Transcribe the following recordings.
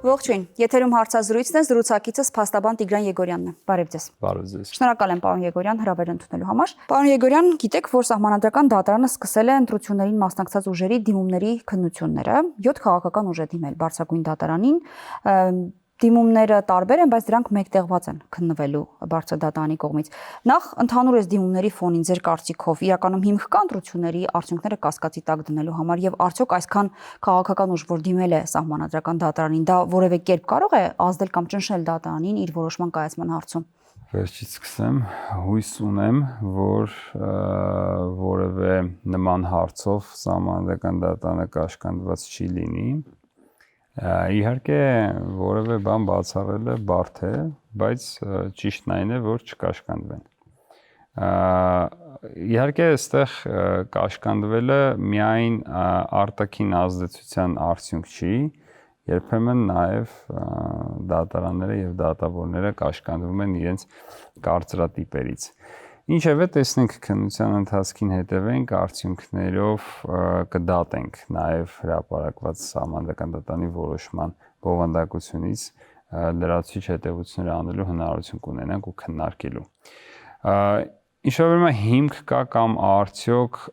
Ողջույն, եթերում հարցազրույցն է, զրուցակիցս փաստաբան Տիգրան Եգորյանն է։ Բարև ձեզ։ Բարև ձեզ։ Շնորհակալ եմ պարոն Եգորյան հրավեր ընդունելու համար։ Պարոն Եգորյան, գիտեք, որ Սահմանադրական դատարանը սկսել է ընտրություններին մասնակցած ուժերի դիմումների քննությունները, 7 քաղաքական ուժ է դիմել բարձրագույն դատարանին։ Դիմումները տարբեր են, բայց դրանք մեկտեղված են քննվելու բարձրադատարանի կողմից։ Նախ ընդհանուր այս դիմումների ֆոնին ձեր կարծիքով իրականում հիմք կա ընտրությունների արդյունքները կասկածի տակ դնելու համար եւ արդյոք այսքան քաղաքական ուժ, որ դիմել է Սահմանադրական դատարանին, դա որևէ կերպ կարող է ազդել կամ ճնշել դատարանին իր որոշման կայացման հարցում։ Վերջից սկսեմ, հույս ունեմ, որ որևէ նման հարցով Սահմանադրական դատարանը կաշկանդված չի լինի։ Իհարկե որևէ բան բացառելը բարդ է, բայց ճիշտն այն է, որ չկաշկանդվեն։ Իհարկե այստեղ կաշկանդվելը միայն արտաքին ազդեցության արդյունք չի, երբեմն նաև դատարանները եւ դատավորները կաշկանդվում են իրենց կարծրատիպերից։ Ինչևէ, տեսնենք քննության ընթացքին հետևենք, արդյունքներով կդատենք նաև հրապարակված Սահմանադրական դատարանի որոշման բովանդակությունից լրացուցիչ հետևություններ անելու հնարավորություն կունենանք ու քննարկելու։ Ինչ որ հիմք կա կամ արդյոք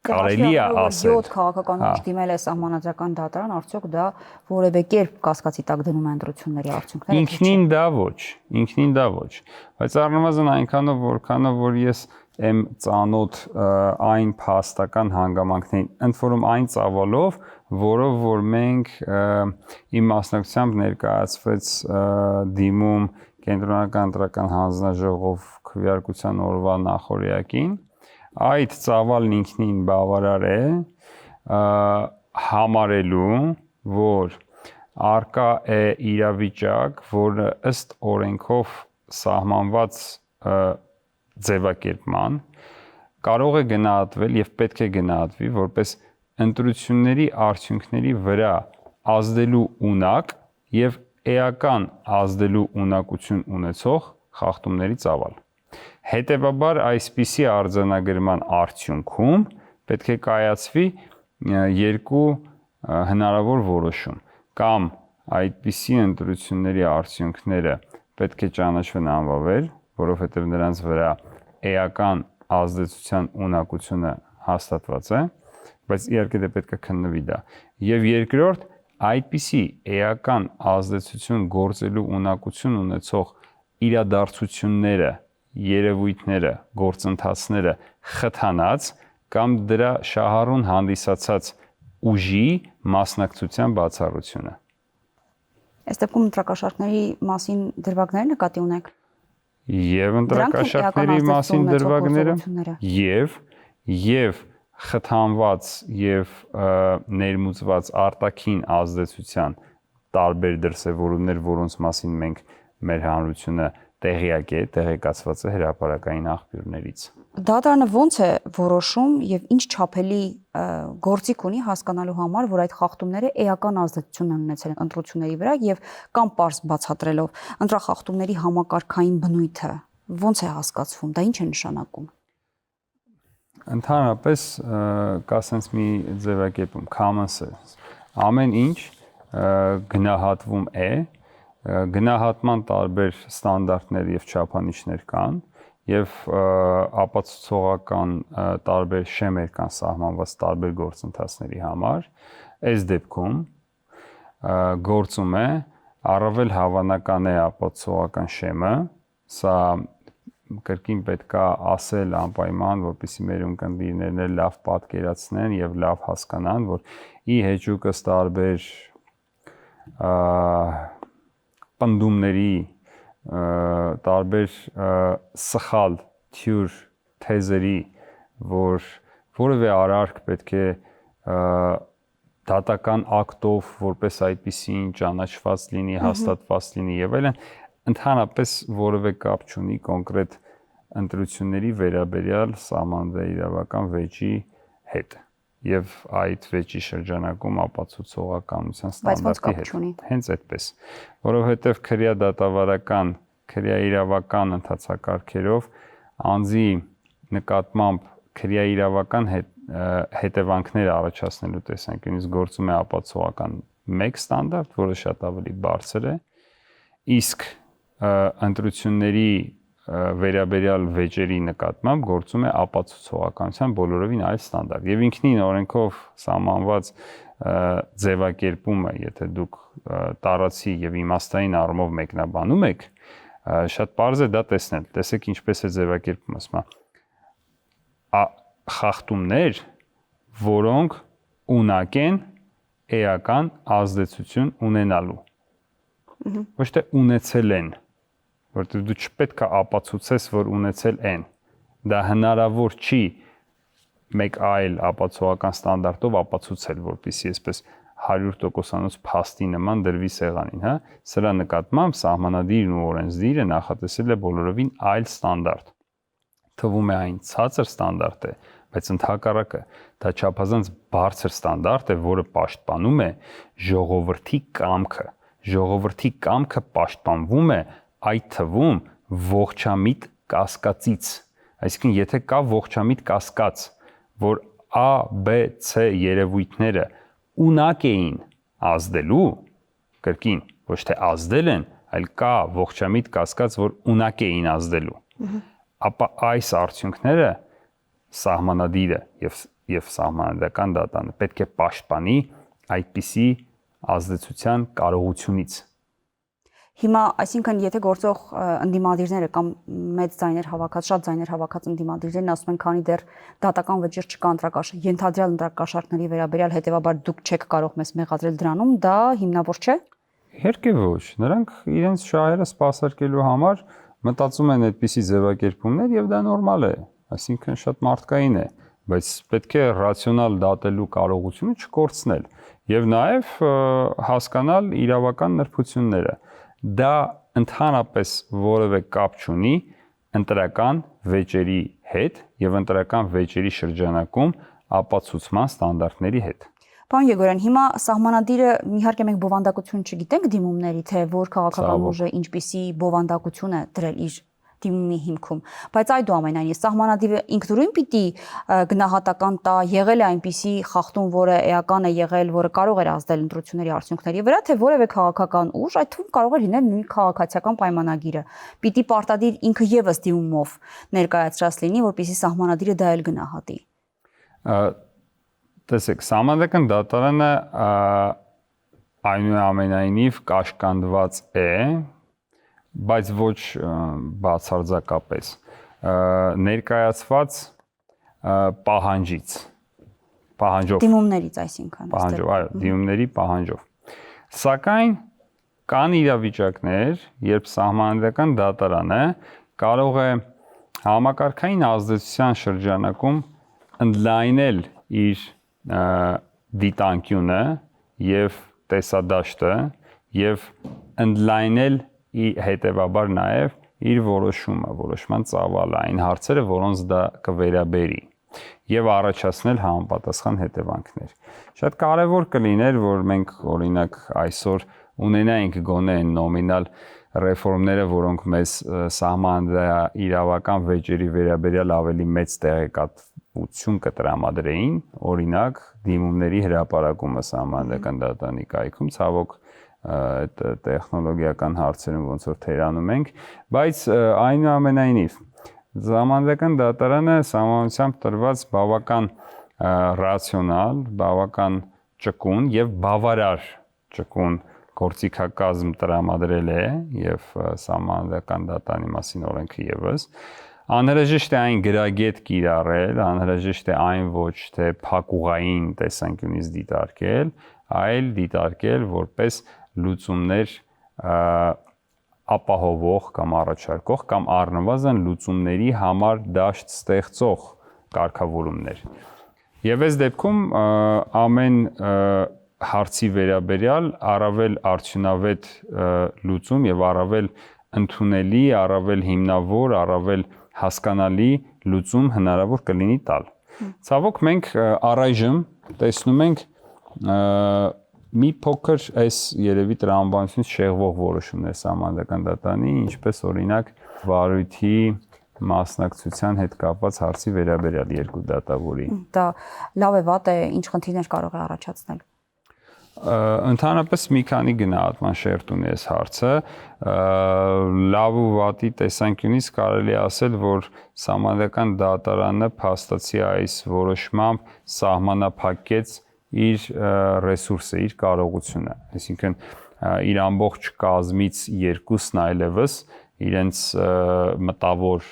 կարելի է ասել 7 քաղաքական ուժ դիմել է Սահմանադրական դատարան, արդյոք դա որևէ կերպ կասկածի տակ դնում է ընտրությունների արդյունքները։ Ինքնին դա ոչ, բայց առնվազն այնքանով որքանով որ ես եմ ծանոթ այն փաստական հանգամանքներին, ընդ որում այն ծավալով, որով որ մենք իմ մասնակցությամբ ներկայացվեց դիմում Կենտրոնական ընտրական հանձնաժողով քվեարկության օրվա նախօրյակին, այդ ծավալն ինքնին բավարար է համարելու, որ արկա է իրավիճակ, որը ըստ օրենքով սահմանված ձևակերպման կարող է գնահատվել եւ պետք է գնահատվի որպես ընտրությունների արդյունքների վրա ազդելու ունակ եւ էական ազդելու ունակություն ունեցող խախտումների ծավալ։ Հետևաբար այսպիսի արձանագրման արդյունքում պետք է կայացվի երկու հնարավոր որոշում, կամ այդպիսի ընտրությունների արդյունքները պետք է ճանաչվեն անվավեր, որովհետև նրանց վրա էական ազդեցության ունակությունը հաստատված է, բայց իհարկե դե պետք է քննվի դա։ Եվ երկրորդ, այդպիսի էական ազդեցություն գործելու ունակություն ունեցող իրադարձությունները, երևույթները, գործընթացները խթանած կամ դրա շահառուն հանդիսացած ուժի մասնակցության բացառությունը։ Այս դեպքում ընտրակաշառքների մասին դրվագները նկատի ունեք։ Եվ ընտրակաշառքների մասին դրվագները եւ խթանված եւ ներմուծված արտաքին ազդեցության տարբեր դրսևորումներ, որոնց մասին մենք մեր հանրությունը տեղեկացված է հրապարակային աղբյուրներից։ Դատարանը ո՞նց է որոշում եւ ինչ չափելի գործիք ունի հասկանալու համար, որ այդ խախտումները էական ազդեցություն են ունեցել ընտրությունների վրա եւ կամ պարզ բացատրելով ընտրախախտումների համակարգային բնույթը ո՞նց է հասկացվում, դա ինչ է նշանակում։ Ընդհանրապես կա sense մի ձևակերպում common sense։ Ամեն ինչ գնահատվում է, գնահատման տարբեր ստանդարտներ եւ չափանիշներ կան եւ ապացուցողական տարբեր շեմեր կան սահմանված տարբեր գործընթացների համար։ Այս դեպքում գործում է առավել հավանական է ապացուցողական շեմը, սա կրկին պետք է ասել անպայման, որպեսզի մեր ունկնդիրներն լավ պատկերացնեն եւ լավ հասկանան, որ ի հեճուկս տարբեր պնդումների, տարբեր սխալ թյուր թեզերի, որ որևէ արարք պետք է դատական ակտով որպես այդպիսին ճանաչված լինի, հաստատված լինի եւ այլն, ընդհանրապես որևէ կապ չունի կոնկրետ ընտրությունների վերաբերյալ սահմանադրական վեճի հետ եւ այդ վեճի շրջանակում ապացուցողականության ստանդարտի հետ։ Հենց այդպես, որովհետեւ քրեաիրավական ընթացակարգերով անձի նկատմամբ քրեաիրավական հետևանքներ առաջացնելու տեսանկյունից գործում է ապացուցողական մեկ ստանդարտ, որը շատ ավելի բարձր է, իսկ ընտրությունների վերաբերյալ վեճերի նկատմամբ գործում է ապացուցողականության բոլորովին այլ ստանդարտ։ Եվ ինքնին օրենքով սահմանված ձևակերպումը, եթե դուք տարածի եւ իմաստային առումով մեկնաբանում եք, շատ པարզ է դա տեսնել։ Տեսեք ինչպես է ձևակերպում, ասում է խախտումներ, որոնք ունակ են էական ազդեցություն ունենալու։ Ոչ թե ունեցել են, որտեղ դու չպետք է ապացուցես, որ ունեցել են։ Դա հնարավոր չի մեկ այլ ապացուցողական ստանդարտով ապացուցել, որպեսզի այսպես 100%-անոց փաստի նման դրվի սեղանին, հա։ Սրա նկատմամբ սահմանադիրն ու օրենսդիրը նախատեսել է բոլորովին այլ ստանդարտ։ Թվում է այն ցածր ստանդարտ է, բայց ընդհակառակը դա չափազանց բարձր ստանդարտ է, որը պաշտպանում է ժողովրդի կամքը։ Ժողովրդի կամքը պաշտպանվում է այդ թվում ողջամիտ կասկածից։ Այսինքն, եթե կա ողջամիտ կասկած, որ A, B, C երևույթները ունակ էին ազդելու, կրկին, ոչ թե ազդել են, այլ կա ողջամիտ կասկած, որ ունակ էին ազդելու, ապա այս արդյունքները սահմանադիրը եւ սահմանադրական դատանը պետք է պաշտպանի այդպիսի ազդեցության կարողությունից։ Հիմա, այսինքն, եթե գործող ընդդիմադիրները կամ մեծ ձայներ հավաքած, շատ ձայներ հավաքած ընդդիմադիրներն ասում են, քանի դեռ դատական վճիռ չկա ենթադրյալ ընտրակաշառքների վերաբերյալ, հետեւաբար դուք չեք կարող մեզ մեղադրել դրանում, դա հիմնավոր չէ։ Իհարկե ոչ, նրանք իրենց շահերը սպասարկելու համար մտածում են այդպիսի ձևակերպումներ եւ դա նորմալ է, այսինքն շատ մարդկային է, բայց պետք է ռացիոնալ դատելու կարողությունը չկորցնել եւ նաեւ հասկանալ իրավական նրբությունները։ Դա ընդհանրապես որևէ կապ չունի ընտրական վեճերի հետ եւ ընտրական վեճերի շրջանակում ապացուցման ստանդարտների հետ։ Պարոն Եգորյան, հիմա սահմանադիրը իհարկե մենք բովանդակություն չգիտենք դիմումների, թե որ քաղաքական ուժը ինչպիսի բովանդակություն է դրել իր դիմումի հիմքում, բայց այդուամենայնիվ սահմանադիրը ինքնուրույն պիտի գնահատական տա, եղել է այնպիսի խախտում, որը էական է եղել, որը կարող էր ազդել ընտրությունների արդյունքների վրա, թե որևէ քաղաքական ուժ, այդ թվում կարող է լինել նույն քաղաքացիական պայմանագիրը, պիտի պարտադիր ինքը եւս դիմումով ներկայացրած լինի, որպեսզի սահմանադիրը դա էլ գնահատի։ Տեսեք, սահմանադրական դատարանը այնուամենայնիվ կաշկանդված է, բայց ոչ բացարձակապես ներկայացված պահանջով դիմումներից, այսինքն պահանջով, այո, դիմումների պահանջով։ Սակայն կան իրավիճակներ, երբ սահմանադրական դատարանը կարող է համակարգային ազդեցության շրջանակում ընդլայնել իր դիտանկյունը եւ տեսադաշտը եւ ընդլայնել հետևաբար նաև իր որոշման ծավալը, այն հարցերը, որոնց դա կվերաբերի եւ առաջացնել համապատասխան հետևանքներ։ Շատ կարեւոր կլիներ, որ մենք օրինակ այսօր ունենայինք գոնե նոմինալ ռեֆորմները, որոնք մեզ սահմանադրական վեճերի վերաբերյալ ավելի մեծ տեղեկատվություն կտրամադրեին, օրինակ դիմումների հրապարակումը սահմանադրական դատարանի կայքում, ցավոք այդ տեխնոլոգիական հարցերում ոնց որ թերանում ենք, բայց այնուամենայնիվ սահմանադրական դատարանը սահմանությամբ տրված բավական ռացիոնալ, բավական ճկուն եւ բավարար ճկուն գործիքակազմ տրամադրել է եւ սահմանադրական դատարանի մասին օրենքը եւս անհրաժեշտ է այն գրագետ կիրառել, անհրաժեշտ է այն ոչ թե փակուղային տեսանկյունից դիտարկել, այլ դիտարկել որպես լուծումներ ապահովող կամ առաջարկող կամ առնվազն լուծումների համար դաշտ ստեղծող կարգավորումներ։ Եվ այս դեպքում ամեն հարցի վերաբերյալ առավել արդյունավետ լուծում եւ առավել ընդունելի, առավել հիմնավոր, առավել հասկանալի լուծում հնարավոր կլինի տալ։ Ցավոք մենք առայժմ տեսնում ենք մի փոքր այս երևի տրամաբանությունից շեղվող որոշումներ սահմանադրական դատարանի, ինչպես օրինակ վարույթի մասնակցության հետ կապված հարցի վերաբերյալ երկու դատավորի։ Դա լավ է, վատ է, ինչ խնդիրներ կարող է առաջացնել։ Ընդհանրապես մի քանի գնահատման շերտ ունի այս հարցը, լավ ու վատի տեսանկյունից կարելի ասել, որ Սահմանադրական դատարանը փաստացի այս որոշմամբ սահմանափակեց իր ռեսուրսը, իր կարողությունը, այսինքն իր ամբողջ կազմից երկուսն այլևս իրենց մտավոր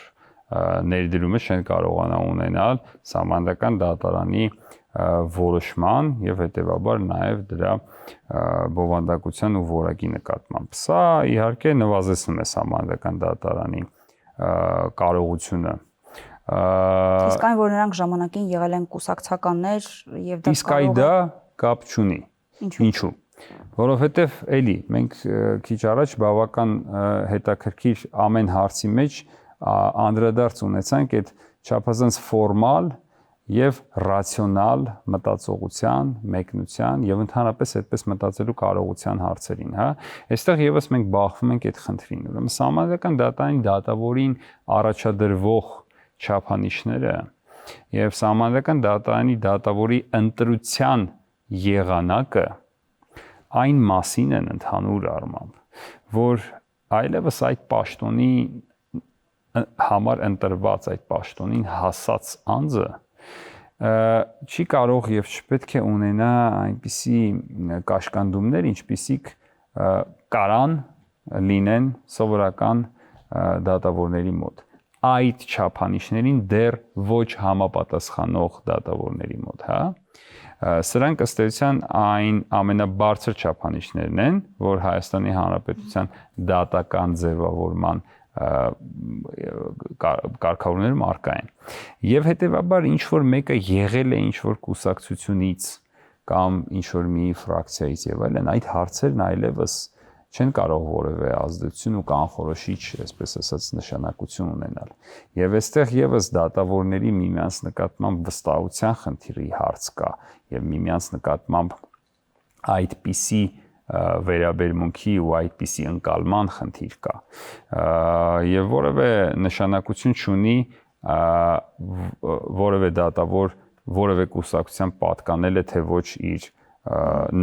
ներդրումը չեն կարողանա ունենալ Սահմանադրական դատարանի որոշման եւ հետեւաբար նաեւ դրա բովանդակության ու որակի նկատմամբ։ Սա իհարկե նվազեցնում է Սահմանադրական դատարանի կարողությունը։ Իսկ այն, որ նրանք ժամանակին եղել են կուսակցականներ եւ դա իսկ դա կապ չունի։ Ինչու՞։ Որովհետեւ էլի մենք քիչ առաջ բավական հետաքրքիր ամեն հարցի մեջ անդրադարձ ունեցանք այդ չափազանց ֆորմալ եւ ռացիոնալ մտածողության, մեկնության եւ ընդհանրապես այդպես մտածելու կարողության հարցերին, հա։ Այստեղ եւս մենք բախվում ենք այդ խնդրին։ Ուրեմն Սահմանադրական դատարանի դատավորին առաջադրվող չափանիշները եւ Սահմանադրական դատարանի դատավորի ընտրության եղանակը այն մասին են ընդհանուր առմամբ, որ այլևս այդ պաշտոնի համար ընտրված այդ պաշտոնին հասած անձը չի կարող եւ չպետք է ունենա այնպիսի կաշկանդումներ, ինչպիսիք կարան լինեն սովորական դատավորների մոտ։ Այդ չափանիշներին դեռ ոչ համապատասխանող դատավորների մոտ, հա։ Սրանք ըստ էության այն ամենաբարձր չափանիշներն են, որ Հայաստանի Հանրապետության դատական ձևավորման կարգավորներում առկա են։ Եվ հետեւաբար ինչ որ մեկը եղել է ինչ որ կուսակցությունից կամ ինչ որ մի ֆրակցիայից եւ այլն, այդ հարցերն այլևս չեն կարող որևէ ազդեցություն ու կանխորոշիչ, այսպես ասած, նշանակություն ունենալ։ Եվ այստեղ եւս դատավորների միմյանց նկատմամբ վստահության խնդիրի հարց կա եւ միմյանց նկատմամբ այդպիսի վերաբերմունքի ու այդպիսի ընկալման խնդիր կա եւ որևէ նշանակություն չունի որևէ դատավոր որևէ կուսակցության պատկանել է թե ոչ իր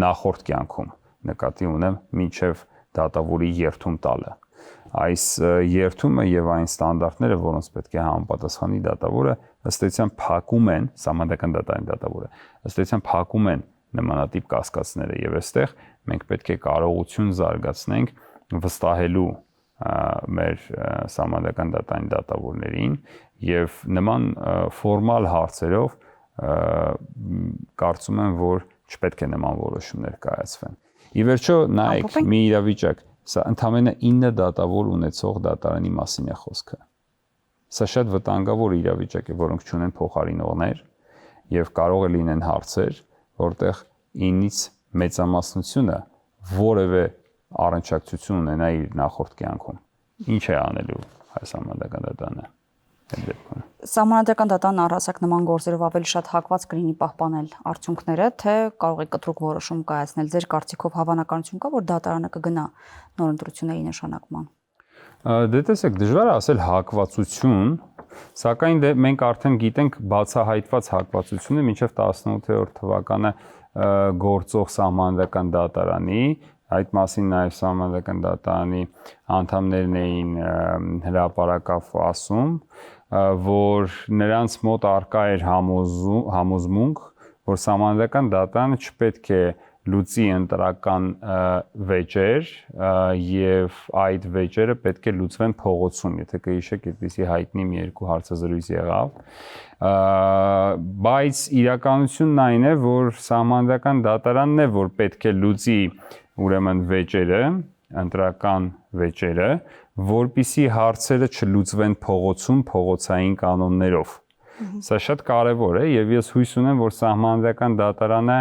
նախորդ կյանքում նկատի ունեմ մինչեւ դատավորի երթում տալը այս երթումը եւ այն ստանդարտները որոնց պետք է համապատասխանի դատավորը ըստ էության փակում են Սահմանադրական դատարանի դատավորը ըստ էության փակում են նմանատիպ կասկածները եւ այստեղ մենք պետք է կարողություն զարգացնենք վստահելու մեր Սահմանադրական դատարանի դատավորներին եւ նման ֆորմալ հարցերով կարծում եմ որ չպետք է նման որոշումներ կայացվեն։ Ի վերջո նայեք մի իրավիճակ, սա ընդամենը 9 դատավոր ունեցող դատարանի մասին է խոսքը։ Սա շատ վտանգավոր իրավիճակ է, որոնք չունեն փոխարինողներ եւ կարող է լինեն հարցեր, որտեղ 9-ից մեծամասնությունը որևէ առնչակցություն ունենա իր նախորդ կյանքում։ Ինչ է անելու Սահմանադրական դատարանը այդ դեպքում։ Սահմանադրական դատարանը առհասարակ նման գործերով ավելի շատ հակված կլինի պահպանել արդյունքները, թե կարող է կտրուկ որոշում կայացնել։ Ձեր կարծիքով հավանականություն կա, որ դատարանը կգնա նոր ընտրությունների նշանակման։ Դե տեսեք, դժվար է ասել հակվածություն, սակայն մենք արդեն գիտենք բացահայտված հակվածությունը մինչև 18-րդ թվականը գործող Սահմանադրական դատարանի, այդ մասին նաև Սահմանադրական դատարանի անդամներն էին հրապարակավ ասում, որ նրանց մոտ առկա էր համոզմունք, որ Սահմանադրական դատարանը չպետք է լուծի ընտրական վեճեր եւ այդ վեճերը պետք է լուծվեն փողոցում, եթե կհիշեք, այդպիսի հայտնի մի երկու հարցազրույց եղավ, բայց իրականությունն այն է, որ Սահմանադրական դատարանն է, որ պետք է լուծի ուրեմն վեճերը, ընտրական վեճերը, որպիսի հարցերը չլուծվեն փողոցում, փողոցային կանոններով։ Սա շատ կարևոր է եւ ես հույս ունեմ, որ Սահմանադրական դատարանը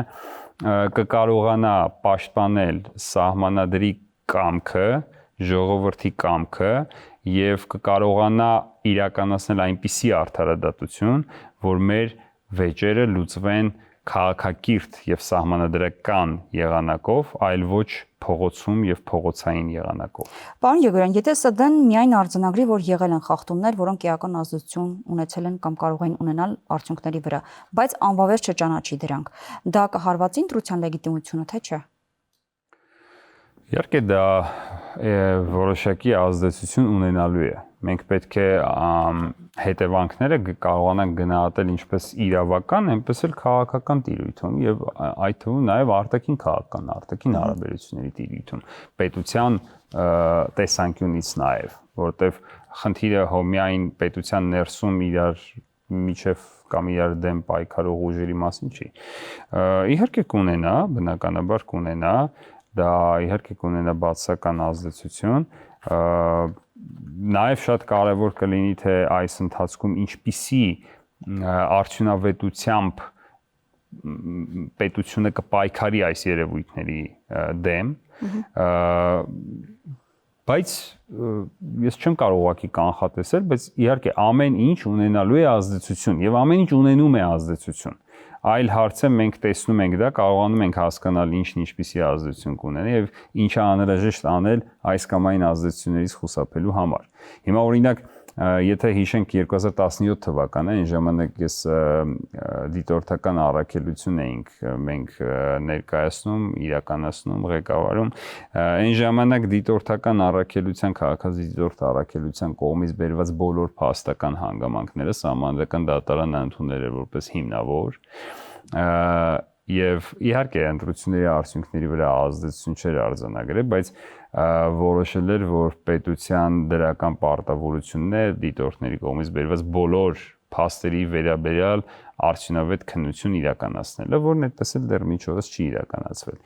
կկարողանա պաշտպանել սահմանադրի կամքը, ժողովրդի կամքը եւ կկարողանա իրականացնել այնպիսի արդարադատություն, որ մեր վեճերը լուծվեն քաղաքակիրթ եւ սահմանադրական եղանակով, այլ ոչ փողոցում եւ փողոցային եղանակով։ Պարոն Եգորյան, եթե ՍԴ-ն միայն արձանագրի, որ եղել են խախտումներ, որոնք էական ազդեցություն ունեցել են կամ կարող են ունենալ արդյունքների վրա, բայց անվավեր չճանաչի դրանք, դա կհարվածի ընտրության լեգիտիմությունը, թե չէ։ Իհարկե դա որոշակի ազդեցություն ունենալու է։ Մենք պետք է հետևանքները կարողանանք գնահատել ինչպես իրավական, այնպես էլ քաղաքական տիրույթում եւ այդ թվում նաեւ արտաքին քաղաքական, արտաքին հարաբերությունների տիրույթում, պետության տեսանկյունից նաեւ, որովհետեւ խնդիրը հոմյային պետության ներսում իրար միջև կամ իրար դեմ պայքարող ուժերի մասին չի։ Իհարկե կունենա, բնականաբար կունենա, դա իհարկե կունենա բացասական ազդեցություն, նաև շատ կարևոր կլինի թե այս ընթացքում ինչպիսի արդյունավետությամբ պետությունը կպայքարի այս երևույթների դեմ, բայց ես չեմ կարող ուղղակի կանխատեսել, բայց իհարկե ամեն ինչ ունենալու է ազդեցություն եւ ամեն ինչ ունենում է ազդեցություն։ Այլ հարց է մենք տեսնում ենք դա, կարողանում ենք հասկանալ ինչն ինչպիսի ազդեցություն կունենա եւ ինչը անհրաժեշտ անել այս կամ այն ազդեցություններից խուսափելու համար։ Հիմա օրինակ, եթե հիշենք 2017 թվականը, այն ժամանակ ես դիտորդական առաքելություն էինք մենք ներկայացնում, իրականացնում, ղեկավարում, այն ժամանակ դիտորդական առաքելության, քաղաքացիդիտորդ առաքելության կողմից բերված բոլոր փաստական հանգամանքները սահմանադրական դատարանը ընդունել էր որպես հիմնավոր եւ իհարկե ընտրությունների արդյունքների վրա ազդեցություն չէր արձանագրել, բայց որոշել էր, որ պետության դրական պարտավորությունն է դիտորդների կողմից բերված բոլոր փաստերի վերաբերյալ արդյունավետ քննություն իրականացնելը, որն այդպես էլ դեռ միջոցով չի իրականացվել։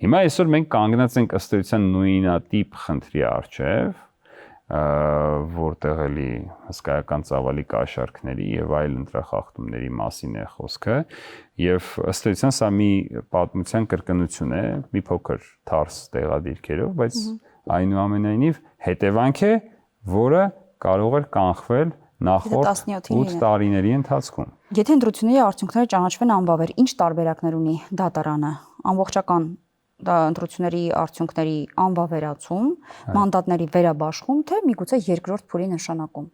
Հիմա այսօր մենք կանգնած ենք ըստ էության նույնատիպ խնդրի առջև, որտեղ էլի հսկայական ծավալի կաշառքների եւ այլ ընտրախախտումների մասին է խոսքը, եւ ըստ էության սա մի պատմության կրկնություն է, մի փոքր թարս տեղադիրքերով, բայց այնուամենայնիվ հետևանք է, որը կարող էր կանխվել նախորդ 8 տարիների ընթացքում։ Եթե ընտրությունների արդյունքները ճանաչվեն անբավեր, ինչ տարբերակներ ունի դատարանը, ամբողջական ընտրությունների արդյունքների անվավերացում, մանդատների վերաբաշխում, թե միգուցե երկրորդ փուլի նշանակում։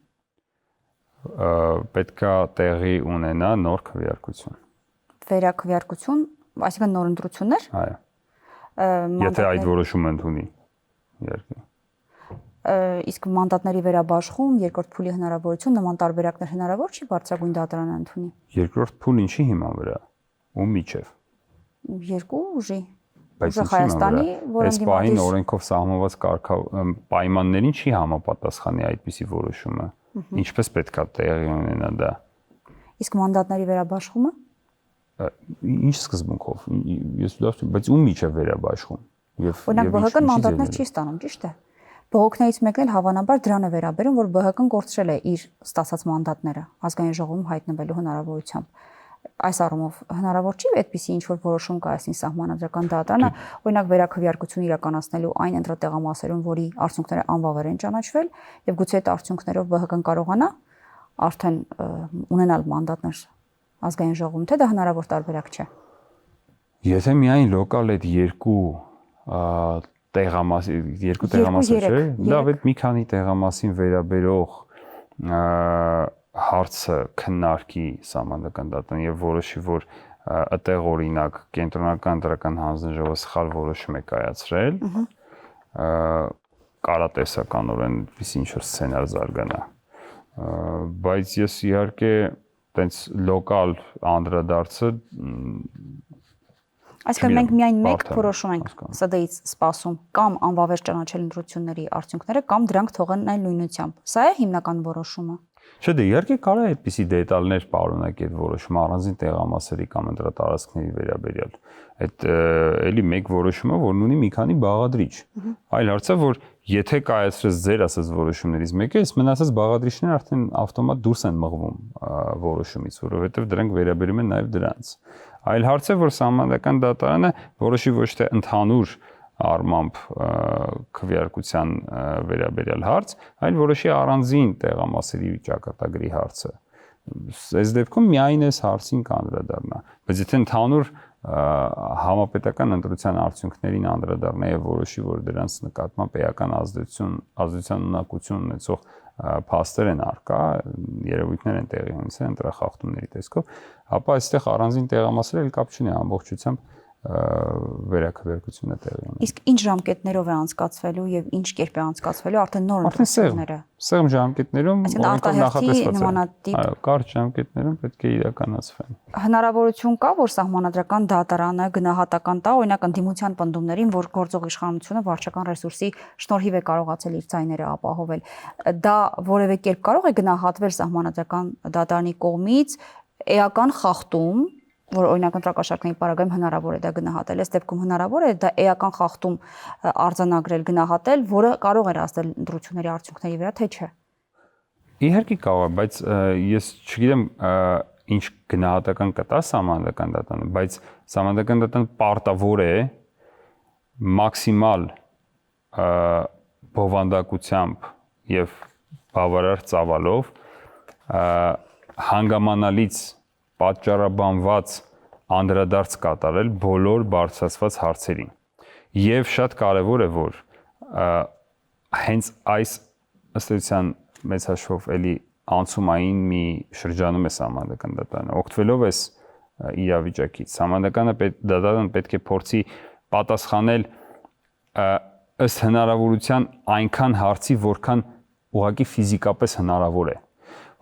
Պետքա տեղի ունենա նոր քվեարկություն։ Վերաքվեարկություն, այսինքն նոր ընտրություններ։ Այո։ Եթե այդ որոշումը ընդունի, իհարկե։ Իսկ մանդատների վերաբաշխում, երկրորդ փուլի հնարավորություն, նման տարբերակներ հնարավոր չի բարձրագույն դատարանը ընդունի։ Երկրորդ փուլ ինչի հիման վրա։ Ու միջև։ Երկու ուժի։ Բայց Հայաստանի, որոնց պահին օրենքով սահմանված պայմաններին չի համապատասխանի այդպիսի որոշումը։ Ինչպես պետքա տեղի ունենա դա։ Իսկ մանդատների վերաբաշխումը։ Ինչ սկզբունքով։ Ես լավ չեմ, բայց ում միջև վերաբաշխում։ Օրինակ ԲՀԿ-ն մանդատներ չի ստանում, ճիշտ է։ Բողոքներից մեկն էլ հավանաբար դրան է վերաբերում, որ ԲՀԿ-ն կորցրել է իր ստացած մանդատները ազգային ժողովում հայտնվելու հնարավորությամբ։ Այս առումով հնարավոր չի այդպիսի ինչ որ որոշում կայացնի սահմանադրական դատարանը, օրինակ վերաքվեարկություն իրականացնելու այն ընտրատեղամասերում, որի արդյունքները անվավեր են ճանաչվել, եւ գուցե այդ արդյունքներով ԲՀԿ-ն կարողանա արդեն ունենալ մանդատներ ազգային ժողովում, թե դա հնարավոր տարբերակ չէ։ Եթե միայն լոկալ այդ երկու տեղամասը չէ, լավ է մի քանի տեղամասին վերաբերող հարցը քննարկի սահմանադրական դատարանը եւ որոշի, որ այդտեղ օրինակ կենտրոնական ընտրական հանձնաժողովը սխալ որոշում է կայացրել, կարատեսականորեն ինչ որ սցենար զարգանա։ Բայց ես իհարկե տենց լոկալ անդրադարձը Այսինքն մենք միայն մեկ որոշում ենք ՍԴ-ից սպասում կամ անվավեր ճանաչել ընտրությունների արդյունքները կամ դրանք թողնել նույնությամբ։ Սա է հիմնական որոշումը։ Չէ, դե իհարկե կարող է այդպիսի դետալներ պարունակի այդ որոշումը առանձին տեղամասերի կամ ընտրատարածքների վերաբերյալ։ Այդ էլի մեկ որոշումը, որն ունի մի քանի բաղադրիչ։ Այլ հարցը, որ եթե կայացրես ձեր ասած որոշումներից մեկը, այս մնացած բաղադրիչները արդեն ավտոմատ դուրս են մղվում որոշումից, որովհետև դրանք վերաբերում են նաև դրանց։ Այլ հարց է, որ սահմանադրական դատարանը որոշի ոչ թե ընդհանուր առմամբ քվեարկության վերաբերյալ հարց, այլ որոշի առանձին տեղամասերի ճակատագրի հարցը, այս դեպքում միայն այս հարցին կանդրադառնա, բայց եթե ընդհանուր համապետական ընտրության արդյունքներին անդրադառնա եւ որոշի, որ դրանց նկատմամբ էական ազդեցության ունակություն ունեցող փաստեր են արկա, երևույթներ են տեղի ունեցել ընտրախախտումների տեսքով, ապա այստեղ առանձին տեղամասեր էլ կապ չունի, ամբողջությամբ վերակրկեցությունը տեղի ունի։ Իսկ ինչ ժամկետներով է անցկացվելու եւ ինչ կերպ է անցկացվելու արդեն նոր ընտրությունները։ Սեղմ ժամկետներում նմանատիպ կարճ ժամկետներում պետք է իրականացվեն։ Հնարավորություն կա, որ սահմանադրական դատարանը գնահատական տա, օրինակ ընդդիմության պնդումներին, որ գործող իշխանությունը վարչական ռեսուրսի շնորհիվ է կարողացել իր ձայները ապահովել։ Դա որևէ կերպ կարող է գնահատվել սահմանադրական դատարանի կողմից էական խախտում, որ օրինակ ընտրակաշառքների պարագայում հնարավոր է դա գնահատել, այս դեպքում հնարավոր է դա էական խախտում արձանագրել, գնահատել, որը կարող է ազդել ընտրությունների արդյունքների վրա, թե չէ։ Իհարկե կարող է, բայց ես չգիտեմ ինչ գնահատական կտա սահմանադրական դատարանը, բայց սահմանադրական դատարանը պարտավոր է մաքսիմալ բովանդակությամբ եւ բավարար ծավալով հանգամանալից պատճառաբանված անդրադարձ կատարել բոլոր բարձրացված հարցերին։ Եվ շատ կարևոր է, որ հենց այս ըստ մեծ հաշվով էլի անցումային մի շրջանում է սահմանադրական դատարանը, օգտվելով այս իրավիճակից, սահմանադրական դատարանը պետք է փորձի պատասխանել ըստ հնարավորության այնքան հարցի, որքան ուղղակի ֆիզիկապես հնարավոր է,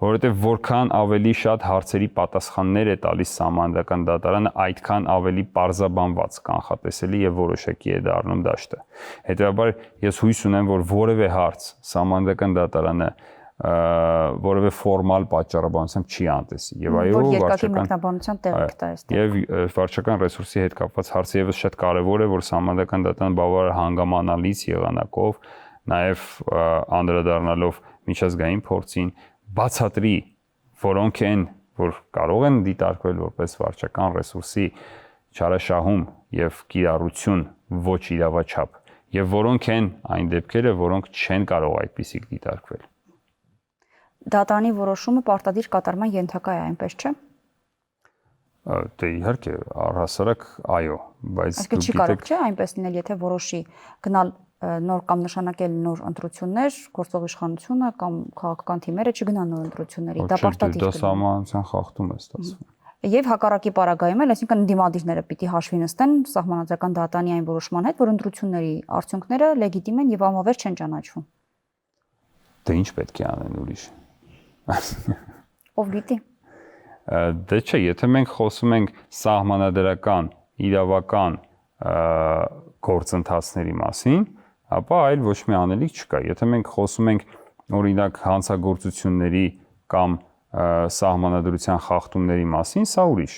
որովհետև որքան ավելի շատ հարցերի պատասխաններ է տալիս սահմանադրական դատարանը, այդքան ավելի պարզաբանված, կանխատեսելի եւ որոշակի է դառնում դաշտը։ Հետևաբար ես հույս ունեմ, որ որևէ հարց սահմանադրական դատարանը որևէ ֆորմալ պատճառաբանությամբ չի անտեսի։ Եվ այո, վարչական մեկնաբանության տեղ կտա այստեղ։ Եվ վարչական ռեսուրսի հետ կապված հարցը եւս շատ կարեւոր է, որ սահմանադրական դատարանը բավարար հանգամանալից եղանակով, նաեւ անդրադառնալով միջազգային փորձին բացատրի, որոնք են, որ կարող են դիտարկվել որպես վարչական ռեսուրսի չարաշահում եւ կիրառություն ոչ իրավաչափ, եւ որոնք են այն դեպքերը, որոնք չեն կարող այդպիսիք դիտարկվել։ Դատարանի որոշումը պարտադիր կատարման ենթակա է, այնպես չէ։ Դե իհարկե, առհասարակ այո, բայց դուք գիտեք, կարող չէ այնպես լինել, եթե որոշի գնալ նոր կամ նշանակել նոր ընտրություններ, գործող իշխանությունը կամ քաղաքական թիմերը չգնան նոր ընտրությունների, դա պարտադիր է։ Դա սահմանության խախտում է ստացվում։ Եվ հակառակի պարագայում էլ, այսինքն ընդդիմադիրները պիտի հաշվի նստեն սահմանադրական դատարանի այն որոշման հետ, որ ընտրությունների արդյունքները լեգիտիմ են եւ անվավեր չեն ճանաչվում։ Դե ինչ պետք է անեն ուրիշ։ Ով գիտի։ Դե չէ, եթե մենք խոսում ենք սահմանադրական, իրավական գործընթացների մասին, ապա այլ ոչ մի անելիք չկա։ Եթե մենք խոսում ենք օրինակ հանցագործությունների կամ սահմանադրության խախտումների մասին, սա ուրիշ։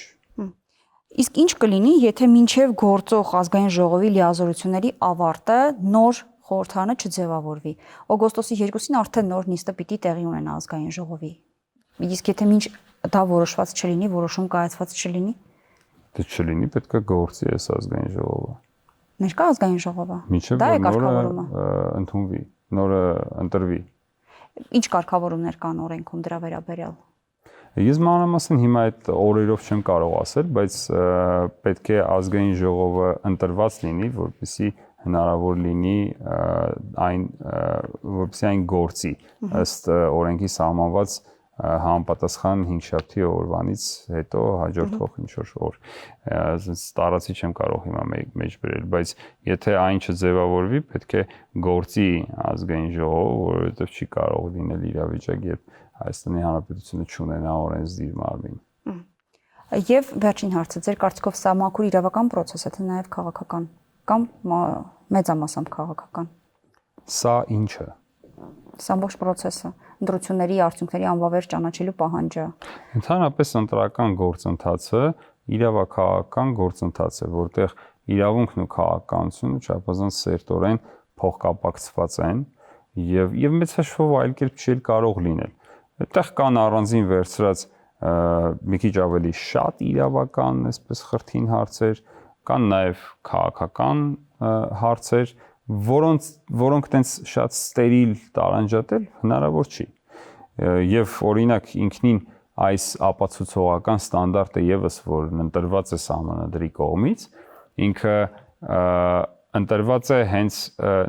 Իսկ ինչ կլինի, եթե մինչև գործող ազգային ժողովի լիազորությունների ավարտը նոր խորհրդարանը չձևավորվի։ Օգոստոսի 2-ին արդեն նոր նիստը պիտի տեղի ունենա ազգային ժողովի։ Իսկ եթե մինչ դա որոշված չլինի, որոշում կայացված չլինի։ Դե չլինի, պետք է գործի այս ազգային ժողովը։ Ներկա ազգային ժողովը։ Դա է կարգավորումը։ Ընդունվի, նորը ընտրվի։ Ինչ կարգավորումներ կան օրենքում դրա վերաբերյալ։ Ես մանրամասն հիմա այդ օրերով չեմ կարող ասել, բայց պետք է ազգային ժողովը ընտրված լինի, որպեսզի հնարավոր լինի որպեսզի այն գործի ըստ օրենքի սահմանված համապատասխան 5-7 օրվանից հետո հաջորդող ինչ-որ օր։ Տարածի չեմ կարող հիմա մեջ բերել, բայց եթե այն չձևավորվի, պետք է գործի ազգային ժողովը, որովհետև չի կարող լինել իրավիճակ, երբ Հայաստանի Հանրապետությունը չունենա օրենսդիր մարմին։ Եվ վերջին հարցը, ձեր կարծիքով սա մաքուր իրավական պրոցես է, թե նաև քաղաքական կամ մեծամասամբ քաղաքական։ Սա ինչը։ Սա ամբողջ պրոցեսը, ընտրությունների արդյունքների անվավեր ճանաչելու պահանջը։ Ընդհանրապես ընտրական գործընթացը իրավաքաղաքական գործընթաց է, որտեղ իրավունքն ու քաղաքականությունը չափազանց սերտորեն փոխկապակցված են եւ մեծ հաշվով այլ կերպ չի կարող լինել։ Այդտեղ կան առանձին վերցրած մի քիչ ավելի շատ իրավական, այսպես խրթին հարցեր, կան նաև քաղաքական հարցեր, որոնք տենց շատ ստերիլ տարանջատել հնարավոր չի։ Եվ օրինակ ինքնին այս ապացուցողական ստանդարտը եւս որ ընտրված է սահմանադրի կողմից, ինքը ընտրված է հենց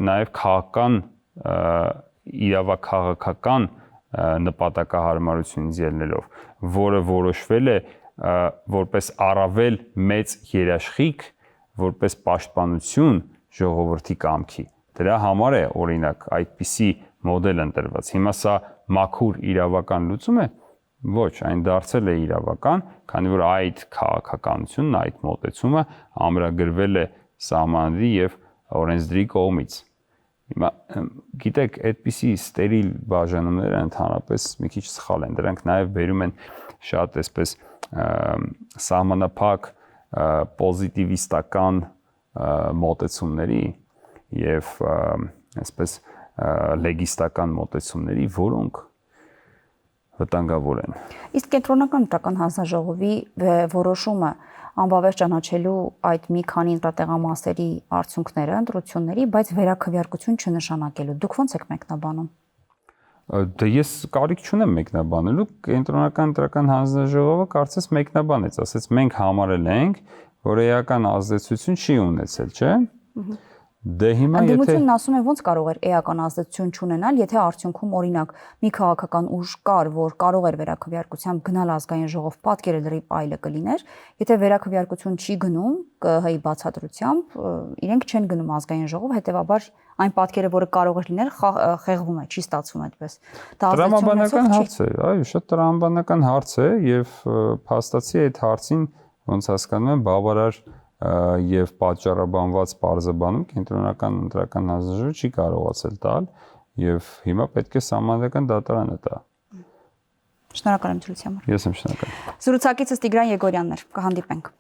նաեւ քաղաքական իրավաքաղաքական նպատակահարմարությունից ելնելով, որը որոշվել է որպես առավել մեծ երաշխիք, որպես պաշտպանություն ժողովրդի կամքի։ Դրա համար է օրինակ այդպիսի մոդել ընտրված։ Հիմա սա մաքուր իրավական լուծում է, ոչ, այն դարձել է իրավական, քանի որ այդ քաղաքականությունն, այդ մոտեցումը ամրագրվել է սահմանադրի եւ օրենսդրի կողմից։ Հիմա գիտեք, այդպիսի ստերիլ բաժանումները ընդհանրապես մի քիչ սխալ են։ Դրանք նաեւ բերում են շատ այսպես սահմանափակ պոզիտիվիստական մոտեցումների եւ այսպես լեգիստական մոտեցումների, որոնք վտանգավոր են։ Իսկ կենտրոնական ընտրական հանձնաժողովի որոշումը անբավեր ճանաչելու այդ մի քանի ընտրատեղամասերի արդյունքները ընտրությունների, բայց վերաքվեարկություն չնշանակելու։ Դուք ո՞նց եք մեկնաբանում։ Դե ես կարիք չունեմ մեկնաբանելու, կենտրոնական ընտրական հանձնաժողովը կարծես մեկնաբանեց, ասեց մենք համարել ենք, որ էական ազդեցություն չի ունեցել, չէ՞։ Դե հիմա եթե Ընդդիմությունն ասում է ոնց կարող էր էական ազդեցություն չունենալ, եթե արդյունքում օրինակ մի քաղաքական ուժ կար, որ կարող էր վերաքվեարկությամբ գնալ ազգային ժողով, պատկերը լրիվ այլը կլիներ, եթե վերաքվեարկություն չի գնում ԿՀ-ի բացատրությամբ, իրենք չեն գնում ազգային ժողով, հետեւաբար այն պատկերը, որը կարող էր լինել, խեղվում է, չի ստացվում այդպես։ Դա տրամաբանական հարց է, այո, շատ տրամաբանական հարց է եւ փաստացի այդ հարցին ոնց հասկանում եմ բավարար եւ պատճառաբանված բարձաբանում կենտրոնական ընտրական հանձնաժողովը չի կարողացել տալ եւ հիմա պետք է սահմանադրական դատարանը տա։ Շնորհակալ եմ ցույցի համար։ Ես եմ շնորհակալ։ Զրուցակիցս Տիգրան Եգորյանն էր, կհանդիպենք։